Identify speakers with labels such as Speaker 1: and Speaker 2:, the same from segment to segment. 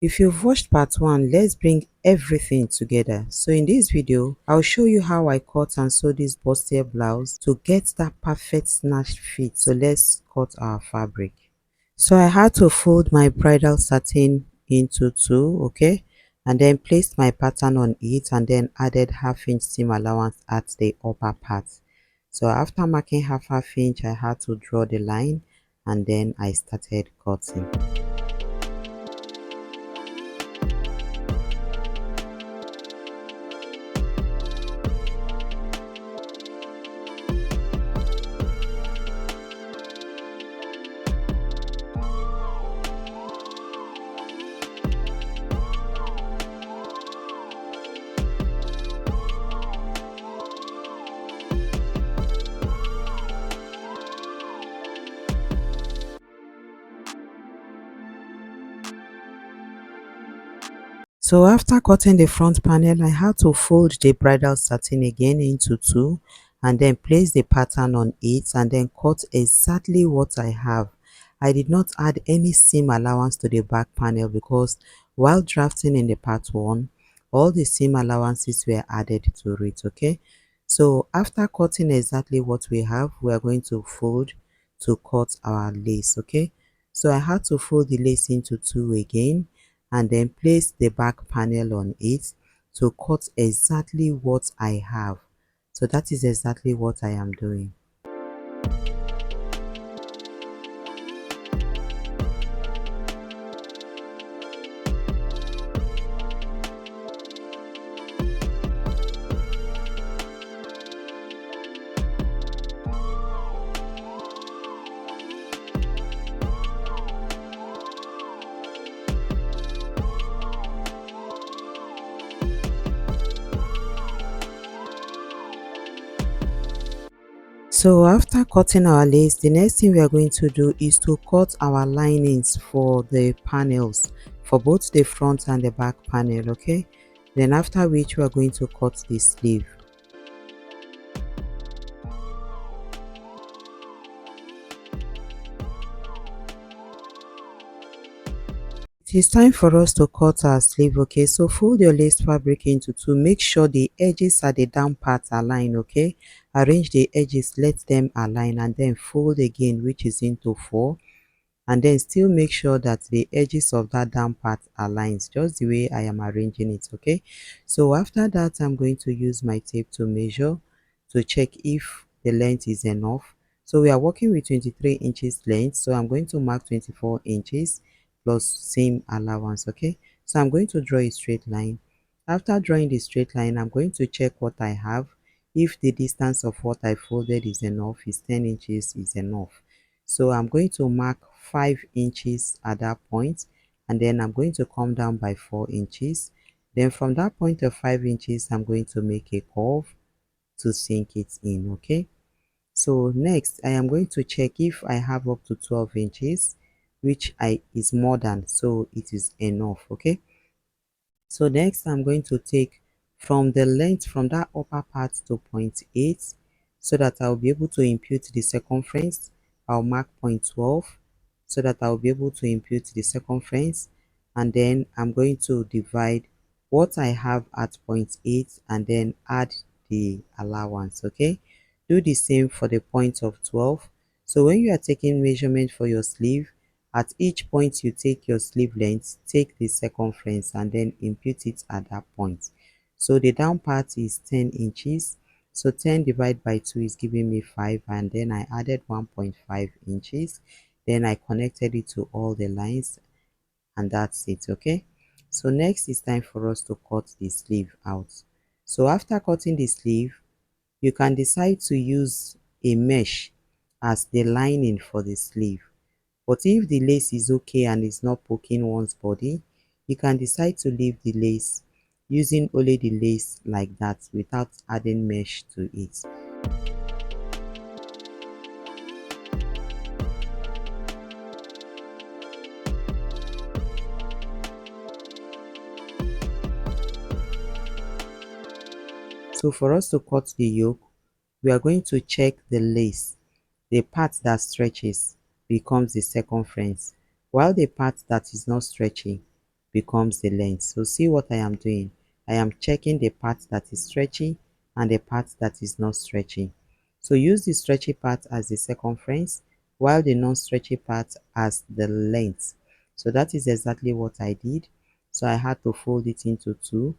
Speaker 1: If you've watched part 1, let's bring everything together. So in this video, I'll show you how I cut and sew this bustier blouse to get that perfect snatched fit. So let's cut our fabric. So I had to fold my bridal satin into two, okay, and then placed my pattern on it and then added half-inch seam allowance at the upper part. So after marking half inch, I had to draw the line and then I started cutting. So after cutting the front panel, I had to fold the bridal satin again into two and then place the pattern on it and then cut exactly what I have. I did not add any seam allowance to the back panel because while drafting in the part 1, all the seam allowances were added to it, okay? So after cutting exactly what we have, we are going to fold to cut our lace, okay? So I had to fold the lace into two again and then place the back panel on it to cut exactly what I have. So that is exactly what I am doing. So after cutting our lace, the next thing we are going to do is to cut our linings for the panels for both the front and the back panel, okay? Then after which we are going to cut the sleeve. It is time for us to cut our sleeve, okay? So fold your lace fabric into two. Make sure the edges at the down part align, okay? Arrange the edges, let them align, and then fold again, which is into four. And then still make sure that the edges of that down part aligns just the way I am arranging it, okay? So after that, I'm going to use my tape to measure to check if the length is enough. So we are working with 23 inches length, so I'm going to mark 24 inches plus seam allowance, okay? So I'm going to draw a straight line. After drawing the straight line, I'm going to check what I have. If the distance of what I folded is enough, is 10 inches is enough. So I'm going to mark 5 inches at that point, and then I'm going to come down by 4 inches. Then from that point of 5 inches, I'm going to make a curve to sink it in, okay? So next, I am going to check if I have up to 12 inches, which is more than, so it is enough, okay? So next, I'm going to take from the length from that upper part to 0.8 so that I'll be able to impute the circumference. I'll mark 0.12 so that I'll be able to impute the circumference, and then I'm going to divide what I have at 0.8 and then add the allowance, okay? Do the same for the point of 12. So when you are taking measurement for your sleeve, at each point you take your sleeve length, take the circumference and then impute it at that point. So the down part is 10 inches. So 10 divided by 2 is giving me 5, and then I added 1.5 inches. Then I connected it to all the lines, and that's it, okay? So next it's time for us to cut the sleeve out. So after cutting the sleeve, you can decide to use a mesh as the lining for the sleeve. But if the lace is okay and is not poking one's body, you can decide to leave the lace using only the lace like that without adding mesh to it. So for us to cut the yoke, we are going to check the lace. The part that stretches becomes the circumference, while the part that is not stretching becomes the length. So see what I am doing. I am checking the part that is stretchy and the part that is not stretchy. So use the stretchy part as the circumference while the non-stretchy part as the length. So that is exactly what I did. So I had to fold it into two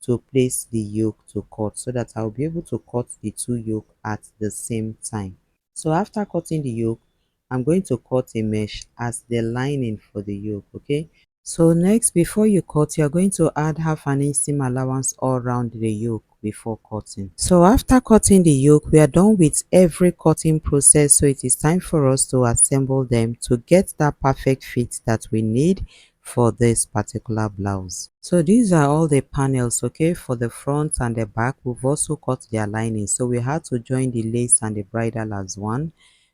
Speaker 1: to place the yoke to cut so that I'll be able to cut the two yoke at the same time. So after cutting the yoke, I'm going to cut a mesh as the lining for the yoke, okay? So next, before you cut, you're going to add half an inch seam allowance all around the yoke before cutting. So after cutting the yoke, we are done with every cutting process. So it is time for us to assemble them to get that perfect fit that we need for this particular blouse. So these are all the panels, okay, for the front and the back. We've also cut their lining, so we had to join the lace and the bridle as one.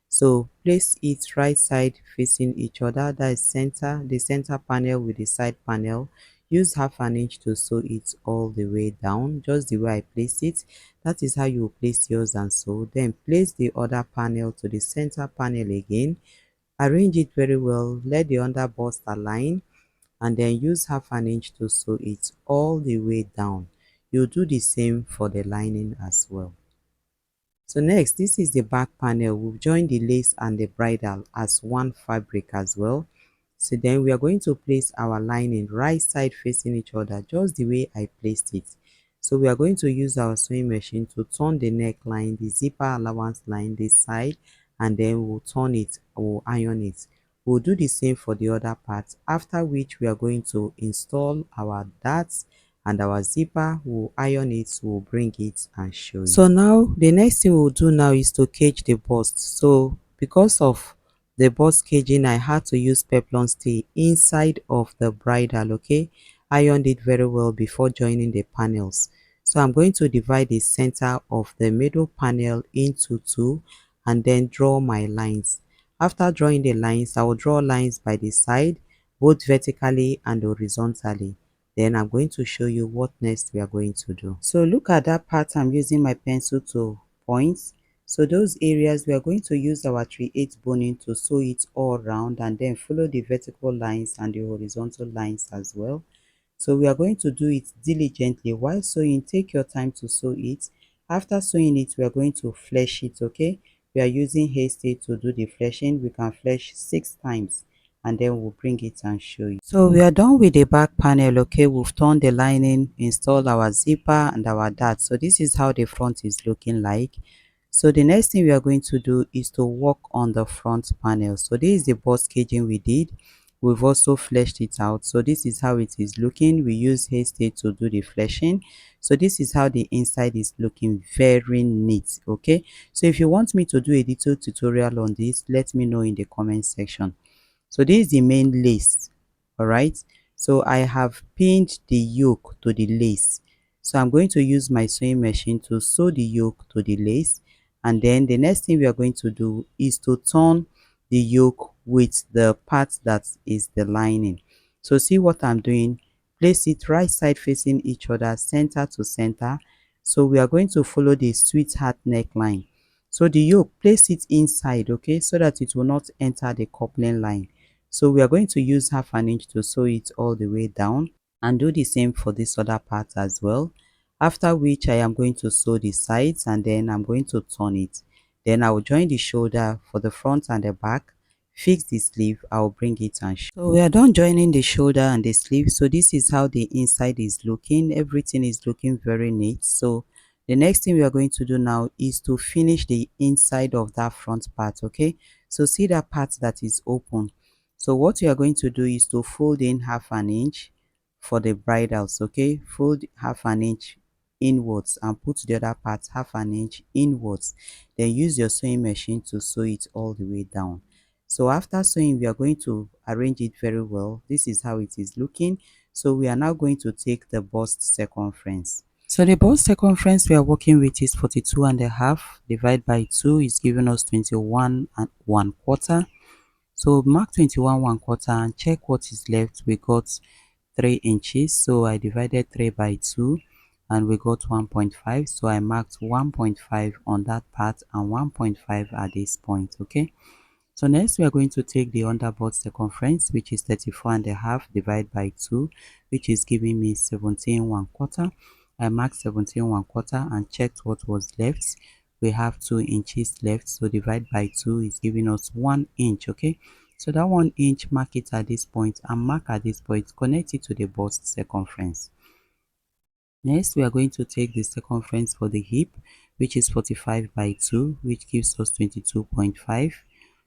Speaker 1: So place it right side facing each other, that is center, the center panel with the side panel. Use half an inch to sew it all the way down, just the way I placed it. That is how you will place yours and sew. Then place the other panel to the center panel again. Arrange it very well, let the under bust align, and then use half an inch to sew it all the way down. You do the same for the lining as well. So next, this is the back panel. We've joined the lace and the bridle as one fabric as well. So then we are going to place our lining right side facing each other, just the way I placed it. So we are going to use our sewing machine to turn the neckline, the zipper allowance line this side, and then we'll turn it, we'll iron it. We'll do the same for the other part, after which we are going to install our darts and our zipper. Will iron it, will bring it and show you. So now the next thing we'll do now is to cage the bust. So because of the bust caging, I had to use peplum stay inside of the bridle, okay? Ironed it very well before joining the panels. So I'm going to divide the center of the middle panel into two and then draw my lines. After drawing the lines, I will draw lines by the side, both vertically and horizontally. Then I'm going to show you what next we are going to do. So look at that part. I'm using my pencil to point. So those areas we are going to use our 3/8 boning to sew it all around, and then follow the vertical lines and the horizontal lines as well. So we are going to do it diligently. While sewing, take your time to sew it. After sewing it, we are going to flesh it, okay? We are using hasty to do the fleshing. We can flesh 6 times and then we'll bring it and show you. So we are done with the back panel, okay? We've turned the lining, installed our zipper and our dart. So this is how the front is looking like. So the next thing we are going to do is to work on the front panel. So this is the bust caging we did. We've also fleshed it out. So this is how it is looking. We use hasty to do the fleshing. So this is how the inside is looking, very neat, okay? So if you want me to do a little tutorial on this, let me know in the comment section. So this is the main lace, all right? So I have pinned the yoke to the lace. So I'm going to use my sewing machine to sew the yoke to the lace, and then the next thing we are going to do is to turn the yoke with the part that is the lining. So see what I'm doing. Place it right side facing each other, center to center. So we are going to follow the sweetheart neckline. So the yoke, place it inside, okay, so that it will not enter the coupling line. So we are going to use half an inch to sew it all the way down, and do the same for this other part as well. After which I am going to sew the sides and then I'm going to turn it. Then I will join the shoulder for the front and the back, fix the sleeve. I will bring it and show. So we are done joining the shoulder and the sleeve. So this is how the inside is looking. Everything is looking very neat. So the next thing we are going to do now is to finish the inside of that front part, okay? So see that part that is open. So what you are going to do is to fold in half an inch for the bridles, okay? Fold half an inch inwards and put the other part half an inch inwards. Then use your sewing machine to sew it all the way down. So after sewing, we are going to arrange it very well. This is how it is looking. So we are now going to take the bust circumference. So the bust circumference we are working with is 42.5 divided by 2 is giving us 21 and 1/4. So mark 21 1/4 and check what is left. We got 3 inches, so I divided 3 by 2 and we got 1.5. So I marked 1.5 on that part and 1.5 at this point, okay? So next we are going to take the underbust circumference, which is 34.5 divided by 2, which is giving me 17.25. I marked 17.25 and checked what was left. We have 2 inches left, so divide by 2 is giving us 1 inch. Okay, so that 1 inch, mark it at this point, and mark at this point, connect it to the bust circumference. Next, we are going to take the circumference for the hip, which is 45 by 2, which gives us 22.5.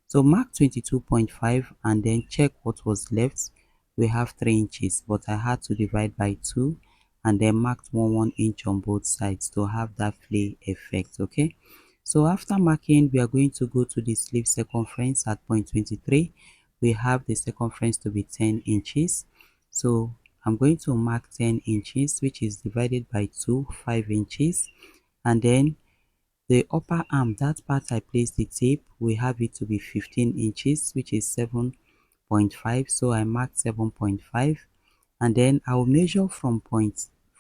Speaker 1: So mark 22.5 and then check what was left. We have 3 inches, but I had to divide by 2 and then marked 1 inch on both sides to have that flay effect. Okay, so after marking, we are going to go to the sleeve circumference at point 23. We have the circumference to be 10 inches. So I'm going to mark 10 inches, which is divided by 2, 5 inches. And then the upper arm, that part I placed the tape, we have it to be 15 inches, which is 7.5. So I marked 7.5. And then I'll measure from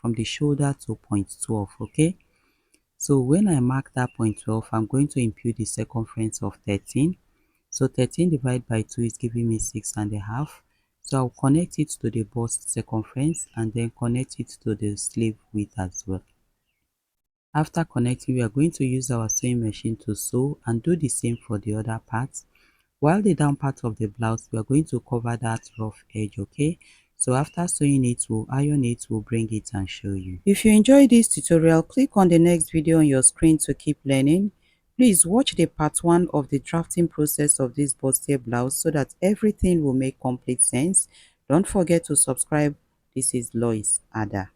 Speaker 1: the shoulder to point 12. Okay. So when I mark that point 12, I'm going to impute the circumference of 13. So 13 divided by 2 is giving me 6.5. So I'll connect it to the bust circumference and then connect it to the sleeve width as well. After connecting, we are going to use our sewing machine to sew and do the same for the other parts. While the down part of the blouse, we are going to cover that rough edge. Okay, so after sewing it, we'll iron it, we'll bring it and show you. If you enjoyed this tutorial, click on the next video on your screen to keep learning. Please watch the part 1 of the drafting process of this bustier blouse so that everything will make complete sense. Don't forget to subscribe. This is Lois Ada.